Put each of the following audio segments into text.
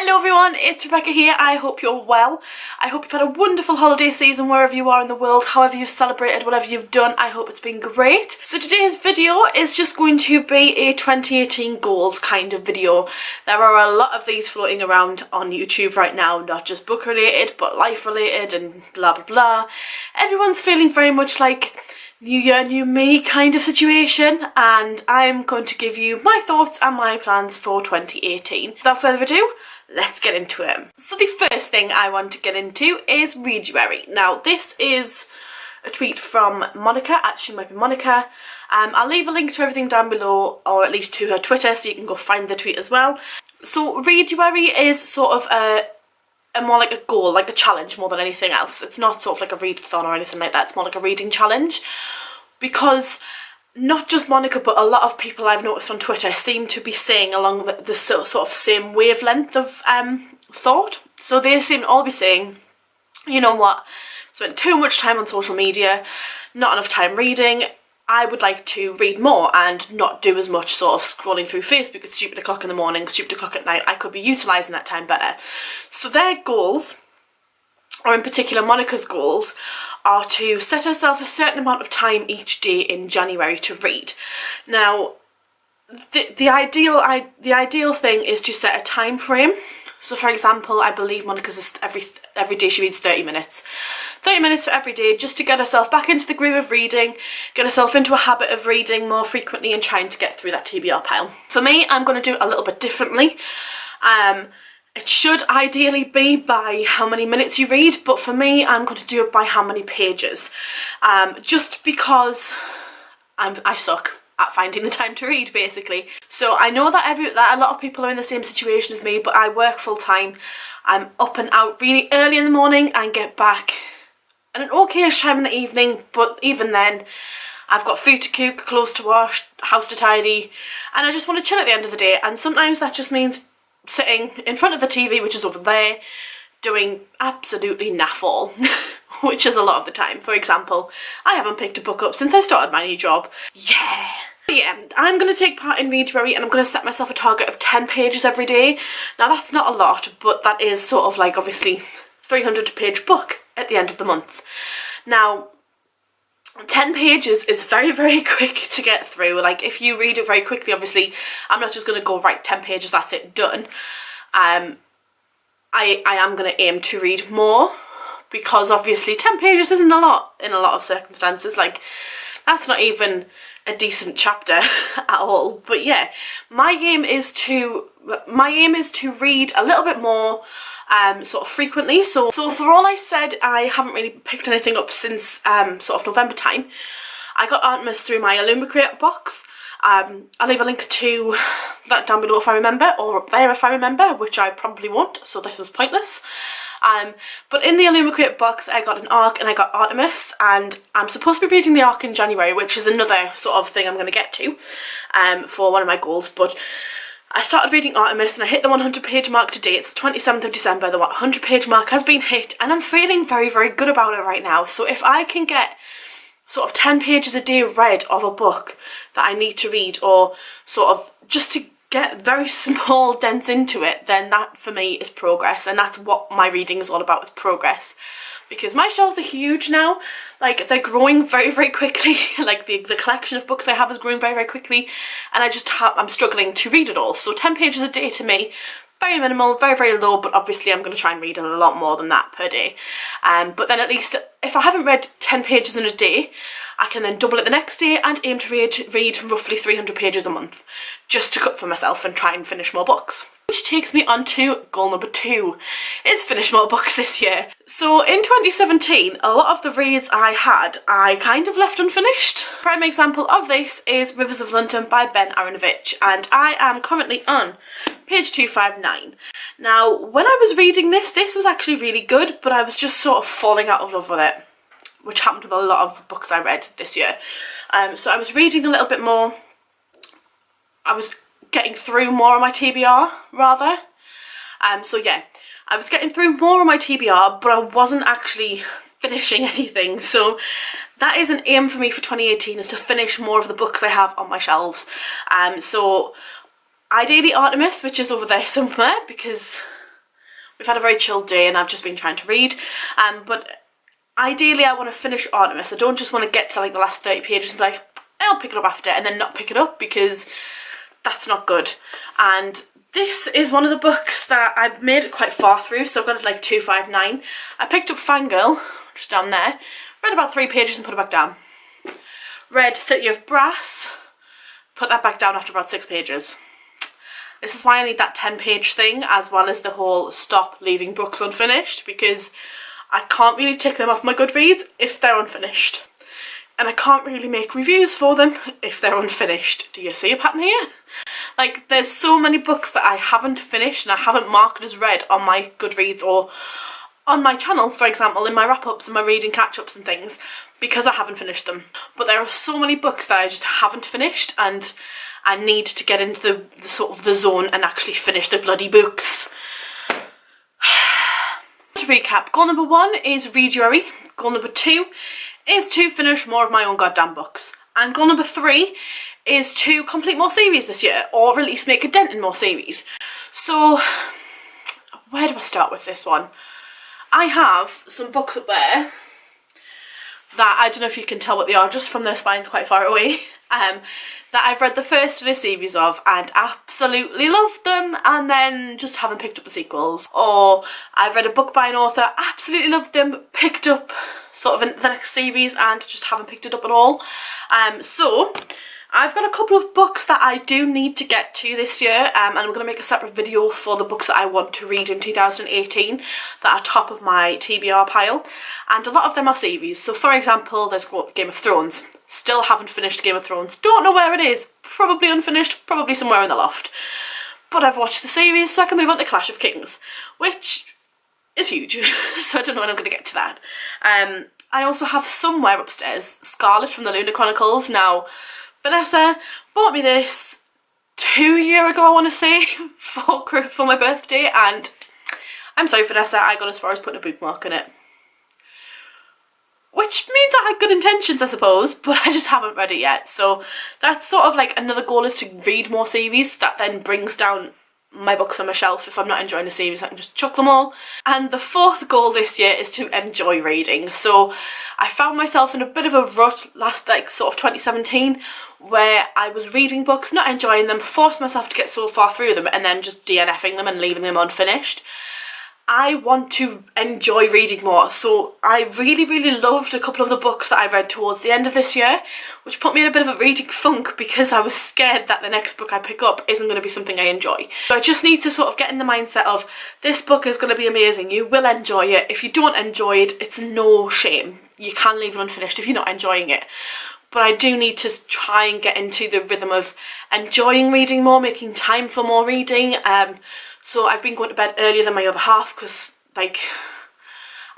Hello everyone, it's Rebecca here. I hope you're well. I hope you've had a wonderful holiday season wherever you are in the world, however you've celebrated, whatever you've done. I hope it's been great. So today's video is just going to be a 2018 goals kind of video. There are a lot of these floating around on YouTube right now, not just book related but life related and blah blah blah. Everyone's feeling very much like new year, new me kind of situation, and I'm going to give you my thoughts and my plans for 2018. Without further ado, let's get into it. So the first thing I want to get into is READUARY. Now this is a tweet from Monica, actually might be Monica. I'll leave a link to everything down below, or at least to her Twitter, so you can go find the tweet as well. So READUARY is sort of a more like a goal, like a challenge more than anything else. It's not sort of like a readathon or anything like that, it's more like a reading challenge, because not just Monica but a lot of people I've noticed on Twitter seem to be saying along the sort of same wavelength of thought. So they seem to all be saying, you know what, spent too much time on social media, not enough time reading. I would like to read more and not do as much sort of scrolling through Facebook at stupid o'clock in the morning, stupid o'clock at night. I could be utilising that time better. So their goals, or in particular Monica's goals, are to set herself a certain amount of time each day in January to read. Now, the ideal thing is to set a time frame. So for example, I believe Monica's is every day she reads 30 minutes. 30 minutes for every day, just to get herself back into the groove of reading, get herself into a habit of reading more frequently and trying to get through that TBR pile. For me, I'm going to do it a little bit differently. It should ideally be by how many minutes you read, but for me, I'm going to do it by how many pages. Just because I suck at finding the time to read, basically. So I know that a lot of people are in the same situation as me, but I work full time. I'm up and out really early in the morning and get back at an okay-ish time in the evening, but even then I've got food to cook, clothes to wash, house to tidy, and I just want to chill at the end of the day. And sometimes that just means sitting in front of the TV, which is over there, doing absolutely naff all, which is a lot of the time. For example, I haven't picked a book up since I started my new job. Yeah, I'm going to take part in READUARY and I'm going to set myself a target of 10 pages every day. Now that's not a lot, but that is sort of like obviously 300-page book at the end of the month. Now, 10 pages is very, very quick to get through. Like, if you read it very quickly, obviously, I'm not just going to go, right, 10 pages, that's it, done. I am going to aim to read more, because obviously 10 pages isn't a lot in a lot of circumstances. Like, that's not even a decent chapter at all. But yeah, my aim is to read a little bit more, sort of frequently. So for all I said, I haven't really picked anything up since sort of November time. I got Artemis through my Illumicrate box. I'll leave a link to that down below if I remember, or up there if I remember, which I probably won't, so this is pointless. But in the Illumicrate box I got an ARC and I got Artemis, and I'm supposed to be reading the ARC in January, which is another sort of thing I'm going to get to for one of my goals. But I started reading Artemis and I hit the 100-page mark today. It's the 27th of December, the 100-page mark has been hit, and I'm feeling very, very good about it right now. So if I can get sort of 10 pages a day read of a book that I need to read, or sort of just to get very small dents into it, then that for me is progress, and that's what my reading is all about, is progress. Because my shelves are huge now, like they're growing very, very quickly. Like the collection of books I have is growing very, very quickly, and I'm struggling to read it all. So 10 pages a day to me, very minimal, very, very low, but obviously I'm going to try and read a lot more than that per day. But then at least if I haven't read 10 pages in a day, I can then double it the next day and aim to read roughly 300 pages a month, just to cut for myself and try and finish more books. Which takes me on to goal number 2, is finish more books this year. So in 2017, a lot of the reads I had, I kind of left unfinished. Prime example of this is Rivers of London by Ben Aronovich, and I am currently on page 259. Now, when I was reading this was actually really good, but I was just sort of falling out of love with it, which happened with a lot of books I read this year. So I was reading a little bit more. I was getting through more of my TBR, rather. So yeah, I was getting through more of my TBR, but I wasn't actually finishing anything. So that is an aim for me for 2018, is to finish more of the books I have on my shelves. So ideally Artemis, which is over there somewhere, because we've had a very chill day and I've just been trying to read. But ideally I want to finish Artemis. I don't just want to get to like the last 30 pages and be like, I'll pick it up after, and then not pick it up, because that's not good. And this is one of the books that I've made it quite far through, so I've got it like 259. I picked up Fangirl, just down there, read about 3 pages and put it back down. Read City of Brass, put that back down after about 6 pages. This is why I need that 10-page thing, as well as the whole stop leaving books unfinished, because I can't really tick them off my Goodreads if they're unfinished. And I can't really make reviews for them if they're unfinished. Do you see a pattern here? Like, there's so many books that I haven't finished and I haven't marked as read on my Goodreads or on my channel, for example, in my wrap-ups and my reading catch-ups and things, because I haven't finished them. But there are so many books that I just haven't finished, and I need to get into the sort of the zone and actually finish the bloody books. To recap, goal number 1 is READUARY. Goal number 2 is to finish more of my own goddamn books. And goal number 3 is to complete more series this year, or at least make a dent in more series. So, where do I start with this one? I have some books up there that I don't know if you can tell what they are just from their spines quite far away, that I've read the first in a series of and absolutely loved them, and then just haven't picked up the sequels. Or I've read a book by an author, absolutely loved them, picked up sort of in the next series and just haven't picked it up at all. So I've got a couple of books that I do need to get to this year, and I'm going to make a separate video for the books that I want to read in 2018 that are top of my TBR pile, and a lot of them are series. So for example, there's Game of Thrones. Still haven't finished Game of Thrones. Don't know where it is. Probably unfinished, probably somewhere in the loft. But I've watched the series, so I can move on to Clash of Kings, which is huge. So I don't know when I'm going to get to that. I also have somewhere upstairs Scarlet from the Lunar Chronicles. Now, Vanessa bought me this 2 years ago, I want to say, for my birthday, and I'm sorry, Vanessa, I got as far as putting a bookmark in it. Which means I had good intentions, I suppose, but I just haven't read it yet. So that's sort of like another goal, is to read more series. That then brings down my books on my shelf. If I'm not enjoying a series, I can just chuck them all. And the 4th goal this year is to enjoy reading. So I found myself in a bit of a rut last, like, sort of 2017, where I was reading books, not enjoying them, forced myself to get so far through them, and then just DNFing them and leaving them unfinished. I want to enjoy reading more, so I really loved a couple of the books that I read towards the end of this year, which put me in a bit of a reading funk because I was scared that the next book I pick up isn't going to be something I enjoy. So I just need to sort of get in the mindset of, this book is going to be amazing, you will enjoy it. If you don't enjoy it, it's no shame. You can leave it unfinished if you're not enjoying it. But I do need to try and get into the rhythm of enjoying reading more, making time for more reading. So I've been going to bed earlier than my other half because, like,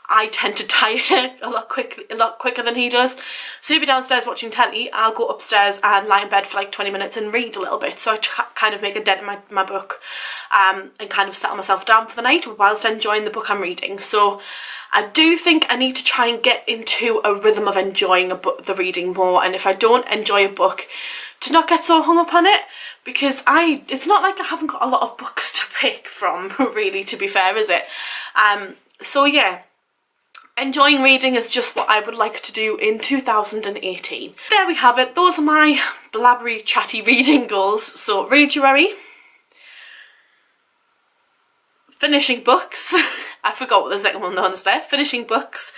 I tend to tire a lot quicker than he does. So he'll be downstairs watching telly, I'll go upstairs and lie in bed for like 20 minutes and read a little bit. So I kind of make a dent in my book, and kind of settle myself down for the night whilst enjoying the book I'm reading. So I do think I need to try and get into a rhythm of enjoying the reading more, and if I don't enjoy a book, to not get so hung up on it, because it's not like I haven't got a lot of books to pick from, really, to be fair, is it? So yeah, enjoying reading is just what I would like to do in 2018. There we have it, those are my blabbery, chatty reading goals. So READUARY, finishing books, I forgot what the second one was there, finishing books,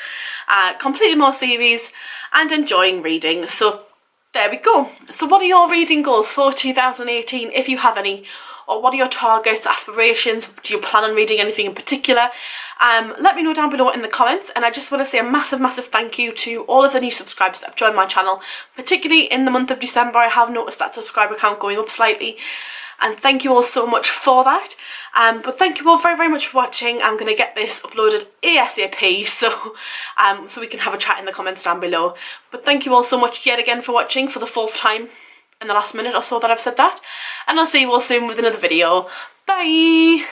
completing more series, and enjoying reading. So there we go. So what are your reading goals for 2018, if you have any? Or what are your targets, aspirations? Do you plan on reading anything in particular? Let me know down below in the comments. And I just want to say a massive thank you to all of the new subscribers that have joined my channel. Particularly in the month of December, I have noticed that subscriber count going up slightly. And thank you all so much for that. But thank you all very much for watching. I'm going to get this uploaded ASAP, so we can have a chat in the comments down below. But thank you all so much yet again for watching for the 4th time in the last minute or so that I've said that. And I'll see you all soon with another video. Bye!